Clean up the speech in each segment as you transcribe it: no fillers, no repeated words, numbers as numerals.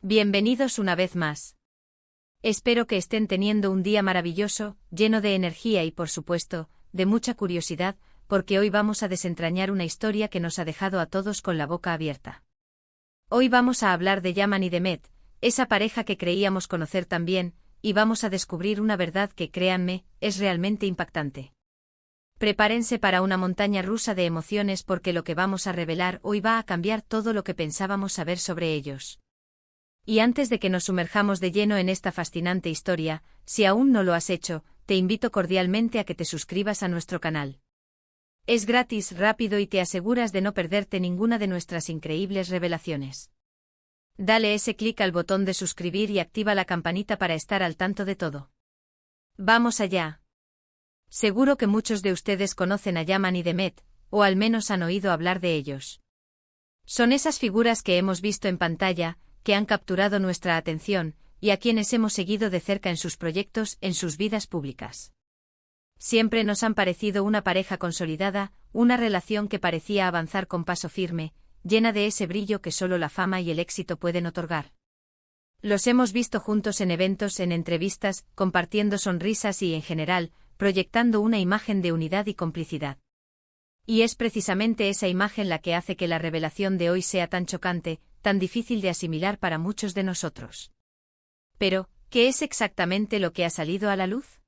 Bienvenidos una vez más. Espero que estén teniendo un día maravilloso, lleno de energía y, por supuesto, de mucha curiosidad, porque hoy vamos a desentrañar una historia que nos ha dejado a todos con la boca abierta. Hoy vamos a hablar de Yaman y Demet, esa pareja que creíamos conocer tan bien, y vamos a descubrir una verdad que, créanme, es realmente impactante. Prepárense para una montaña rusa de emociones porque lo que vamos a revelar hoy va a cambiar todo lo que pensábamos saber sobre ellos. Y antes de que nos sumerjamos de lleno en esta fascinante historia, si aún no lo has hecho, te invito cordialmente a que te suscribas a nuestro canal. Es gratis, rápido y te aseguras de no perderte ninguna de nuestras increíbles revelaciones. Dale ese clic al botón de suscribir y activa la campanita para estar al tanto de todo. ¡Vamos allá! Seguro que muchos de ustedes conocen a Yaman y Demet, o al menos han oído hablar de ellos. Son esas figuras que hemos visto en pantalla, que han capturado nuestra atención, y a quienes hemos seguido de cerca en sus proyectos, en sus vidas públicas. Siempre nos han parecido una pareja consolidada, una relación que parecía avanzar con paso firme, llena de ese brillo que solo la fama y el éxito pueden otorgar. Los hemos visto juntos en eventos, en entrevistas, compartiendo sonrisas y, en general, proyectando una imagen de unidad y complicidad. Y es precisamente esa imagen la que hace que la revelación de hoy sea tan chocante, tan difícil de asimilar para muchos de nosotros. Pero, ¿qué es exactamente lo que ha salido a la luz?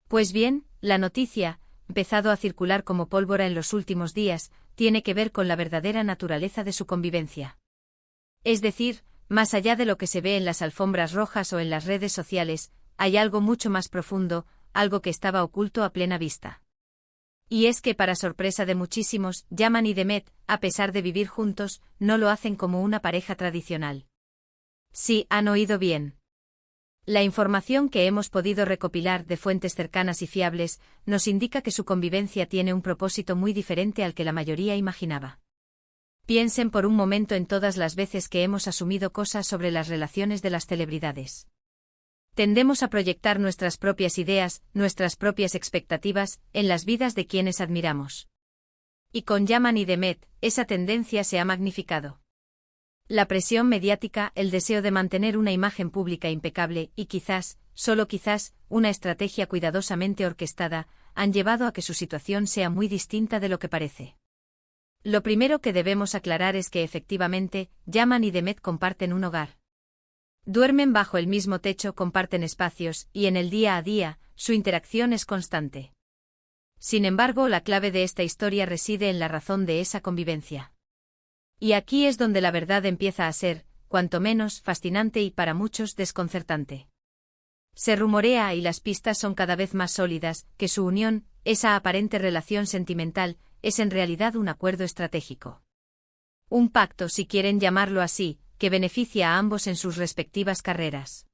Pues bien, la noticia, empezado a circular como pólvora en los últimos días, tiene que ver con la verdadera naturaleza de su convivencia. Es decir, más allá de lo que se ve en las alfombras rojas o en las redes sociales, hay algo mucho más profundo, algo que estaba oculto a plena vista. Y es que, para sorpresa de muchísimos, Yaman y Demet, a pesar de vivir juntos, no lo hacen como una pareja tradicional. Sí, han oído bien. La información que hemos podido recopilar de fuentes cercanas y fiables nos indica que su convivencia tiene un propósito muy diferente al que la mayoría imaginaba. Piensen por un momento en todas las veces que hemos asumido cosas sobre las relaciones de las celebridades. Tendemos a proyectar nuestras propias ideas, nuestras propias expectativas, en las vidas de quienes admiramos. Y con Yaman y Demet, esa tendencia se ha magnificado. La presión mediática, el deseo de mantener una imagen pública impecable y quizás, solo quizás, una estrategia cuidadosamente orquestada, han llevado a que su situación sea muy distinta de lo que parece. Lo primero que debemos aclarar es que efectivamente, Yaman y Demet comparten un hogar. Duermen bajo el mismo techo, comparten espacios, y en el día a día, su interacción es constante. Sin embargo, la clave de esta historia reside en la razón de esa convivencia. Y aquí es donde la verdad empieza a ser, cuanto menos, fascinante y para muchos desconcertante. Se rumorea, y las pistas son cada vez más sólidas, que su unión, esa aparente relación sentimental, es en realidad un acuerdo estratégico. Un pacto, si quieren llamarlo así, que beneficia a ambos en sus respectivas carreras.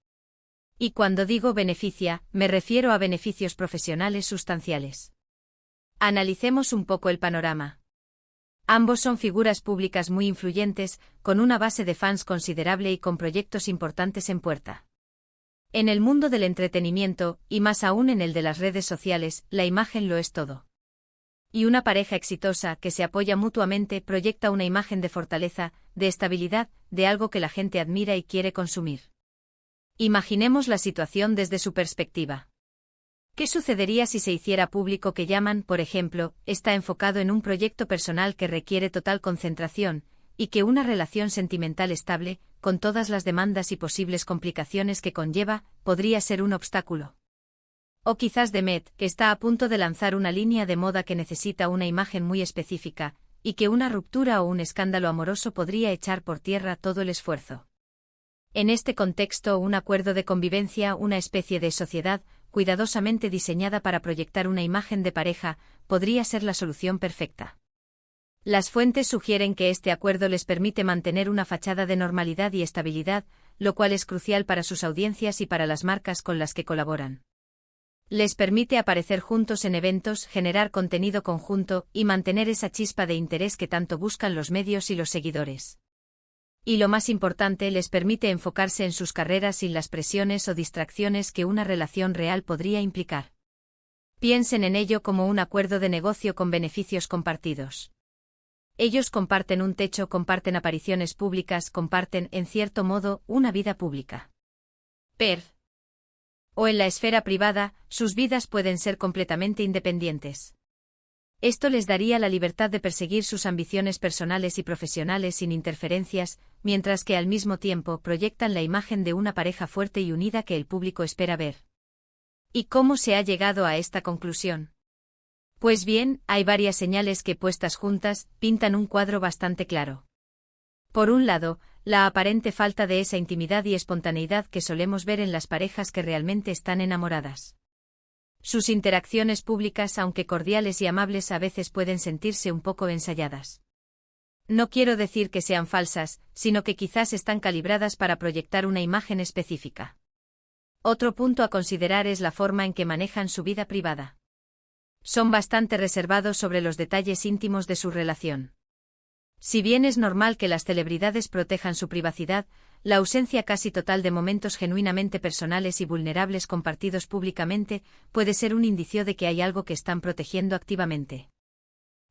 Y cuando digo beneficia, me refiero a beneficios profesionales sustanciales. Analicemos un poco el panorama. Ambos son figuras públicas muy influyentes, con una base de fans considerable y con proyectos importantes en puerta. En el mundo del entretenimiento, y más aún en el de las redes sociales, la imagen lo es todo. Y una pareja exitosa, que se apoya mutuamente, proyecta una imagen de fortaleza, de estabilidad, de algo que la gente admira y quiere consumir. Imaginemos la situación desde su perspectiva. ¿Qué sucedería si se hiciera público que Yaman, por ejemplo, está enfocado en un proyecto personal que requiere total concentración, y que una relación sentimental estable, con todas las demandas y posibles complicaciones que conlleva, podría ser un obstáculo? O quizás Demet, que está a punto de lanzar una línea de moda que necesita una imagen muy específica, y que una ruptura o un escándalo amoroso podría echar por tierra todo el esfuerzo. En este contexto, un acuerdo de convivencia, una especie de sociedad, cuidadosamente diseñada para proyectar una imagen de pareja, podría ser la solución perfecta. Las fuentes sugieren que este acuerdo les permite mantener una fachada de normalidad y estabilidad, lo cual es crucial para sus audiencias y para las marcas con las que colaboran. Les permite aparecer juntos en eventos, generar contenido conjunto y mantener esa chispa de interés que tanto buscan los medios y los seguidores. Y lo más importante, les permite enfocarse en sus carreras sin las presiones o distracciones que una relación real podría implicar. Piensen en ello como un acuerdo de negocio con beneficios compartidos. Ellos comparten un techo, comparten apariciones públicas, comparten, en cierto modo, una vida pública. O en la esfera privada, sus vidas pueden ser completamente independientes. Esto les daría la libertad de perseguir sus ambiciones personales y profesionales sin interferencias, mientras que al mismo tiempo proyectan la imagen de una pareja fuerte y unida que el público espera ver. ¿Y cómo se ha llegado a esta conclusión? Pues bien, hay varias señales que, puestas juntas, pintan un cuadro bastante claro. Por un lado, la aparente falta de esa intimidad y espontaneidad que solemos ver en las parejas que realmente están enamoradas. Sus interacciones públicas, aunque cordiales y amables, a veces pueden sentirse un poco ensayadas. No quiero decir que sean falsas, sino que quizás están calibradas para proyectar una imagen específica. Otro punto a considerar es la forma en que manejan su vida privada. Son bastante reservados sobre los detalles íntimos de su relación. Si bien es normal que las celebridades protejan su privacidad, la ausencia casi total de momentos genuinamente personales y vulnerables compartidos públicamente puede ser un indicio de que hay algo que están protegiendo activamente.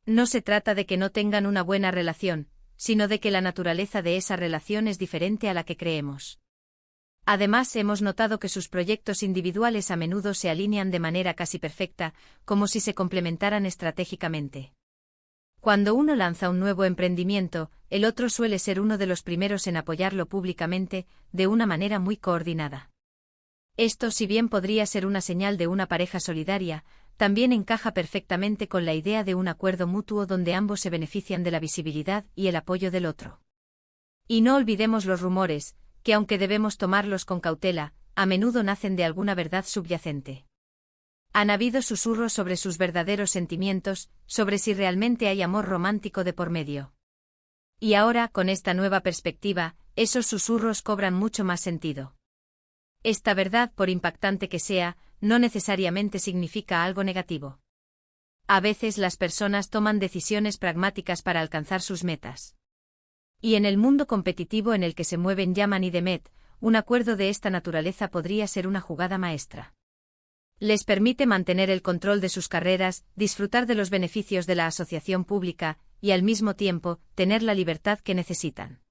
No se trata de que no tengan una buena relación, sino de que la naturaleza de esa relación es diferente a la que creemos. Además, hemos notado que sus proyectos individuales a menudo se alinean de manera casi perfecta, como si se complementaran estratégicamente. Cuando uno lanza un nuevo emprendimiento, el otro suele ser uno de los primeros en apoyarlo públicamente, de una manera muy coordinada. Esto, si bien podría ser una señal de una pareja solidaria, también encaja perfectamente con la idea de un acuerdo mutuo donde ambos se benefician de la visibilidad y el apoyo del otro. Y no olvidemos los rumores, que aunque debemos tomarlos con cautela, a menudo nacen de alguna verdad subyacente. Han habido susurros sobre sus verdaderos sentimientos, sobre si realmente hay amor romántico de por medio. Y ahora, con esta nueva perspectiva, esos susurros cobran mucho más sentido. Esta verdad, por impactante que sea, no necesariamente significa algo negativo. A veces las personas toman decisiones pragmáticas para alcanzar sus metas. Y en el mundo competitivo en el que se mueven Yaman y Demet, un acuerdo de esta naturaleza podría ser una jugada maestra. Les permite mantener el control de sus carreras, disfrutar de los beneficios de la asociación pública, y al mismo tiempo, tener la libertad que necesitan.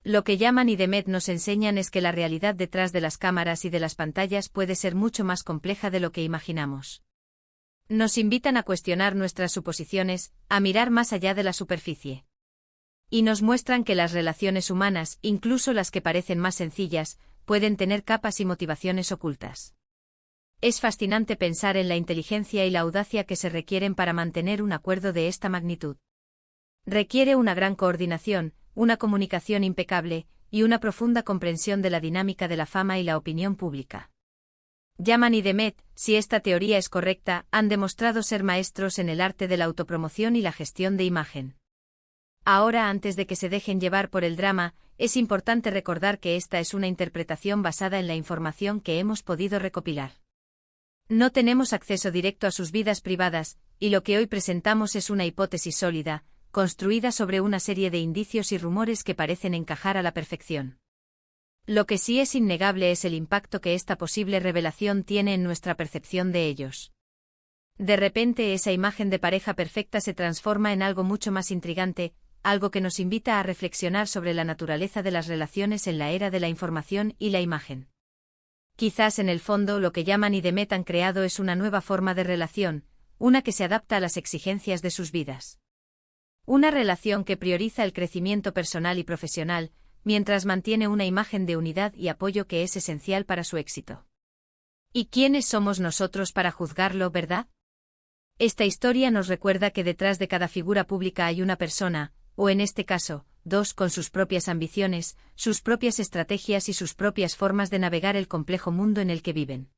Lo que Yaman y Demet nos enseñan es que la realidad detrás de las cámaras y de las pantallas puede ser mucho más compleja de lo que imaginamos. Nos invitan a cuestionar nuestras suposiciones, a mirar más allá de la superficie. Y nos muestran que las relaciones humanas, incluso las que parecen más sencillas, pueden tener capas y motivaciones ocultas. Es fascinante pensar en la inteligencia y la audacia que se requieren para mantener un acuerdo de esta magnitud. Requiere una gran coordinación, una comunicación impecable, y una profunda comprensión de la dinámica de la fama y la opinión pública. Yaman y Demet, si esta teoría es correcta, han demostrado ser maestros en el arte de la autopromoción y la gestión de imagen. Ahora, antes de que se dejen llevar por el drama, es importante recordar que esta es una interpretación basada en la información que hemos podido recopilar. No tenemos acceso directo a sus vidas privadas, y lo que hoy presentamos es una hipótesis sólida, construida sobre una serie de indicios y rumores que parecen encajar a la perfección. Lo que sí es innegable es el impacto que esta posible revelación tiene en nuestra percepción de ellos. De repente, esa imagen de pareja perfecta se transforma en algo mucho más intrigante, algo que nos invita a reflexionar sobre la naturaleza de las relaciones en la era de la información y la imagen. Quizás en el fondo lo que Yaman y Demet han creado es una nueva forma de relación, una que se adapta a las exigencias de sus vidas. Una relación que prioriza el crecimiento personal y profesional, mientras mantiene una imagen de unidad y apoyo que es esencial para su éxito. ¿Y quiénes somos nosotros para juzgarlo, verdad? Esta historia nos recuerda que detrás de cada figura pública hay una persona, o en este caso, dos, con sus propias ambiciones, sus propias estrategias y sus propias formas de navegar el complejo mundo en el que viven.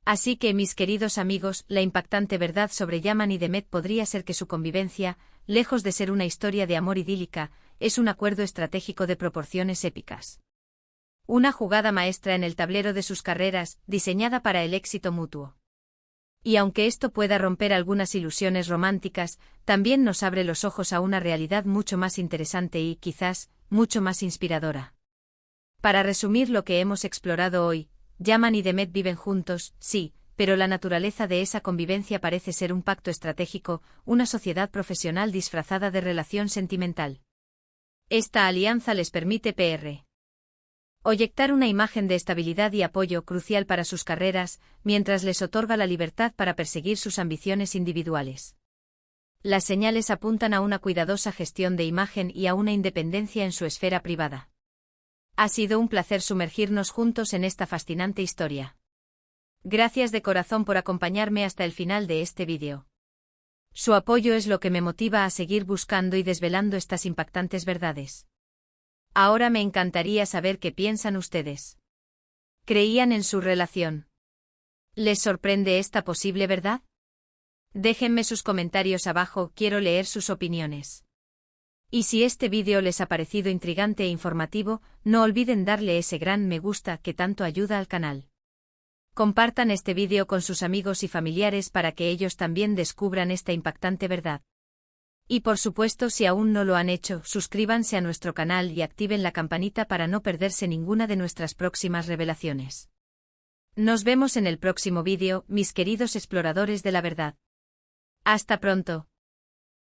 Así que, mis queridos amigos, la impactante verdad sobre Yaman y Demet podría ser que su convivencia, lejos de ser una historia de amor idílica, es un acuerdo estratégico de proporciones épicas. Una jugada maestra en el tablero de sus carreras, diseñada para el éxito mutuo. Y aunque esto pueda romper algunas ilusiones románticas, también nos abre los ojos a una realidad mucho más interesante y, quizás, mucho más inspiradora. Para resumir lo que hemos explorado hoy, Yaman y Demet viven juntos, sí, pero la naturaleza de esa convivencia parece ser un pacto estratégico, una sociedad profesional disfrazada de relación sentimental. Esta alianza les permite proyectar una imagen de estabilidad y apoyo crucial para sus carreras, mientras les otorga la libertad para perseguir sus ambiciones individuales. Las señales apuntan a una cuidadosa gestión de imagen y a una independencia en su esfera privada. Ha sido un placer sumergirnos juntos en esta fascinante historia. Gracias de corazón por acompañarme hasta el final de este vídeo. Su apoyo es lo que me motiva a seguir buscando y desvelando estas impactantes verdades. Ahora me encantaría saber qué piensan ustedes. ¿Creían en su relación? ¿Les sorprende esta posible verdad? Déjenme sus comentarios abajo, quiero leer sus opiniones. Y si este vídeo les ha parecido intrigante e informativo, no olviden darle ese gran me gusta que tanto ayuda al canal. Compartan este vídeo con sus amigos y familiares para que ellos también descubran esta impactante verdad. Y por supuesto, si aún no lo han hecho, suscríbanse a nuestro canal y activen la campanita para no perderse ninguna de nuestras próximas revelaciones. Nos vemos en el próximo vídeo, mis queridos exploradores de la verdad. Hasta pronto.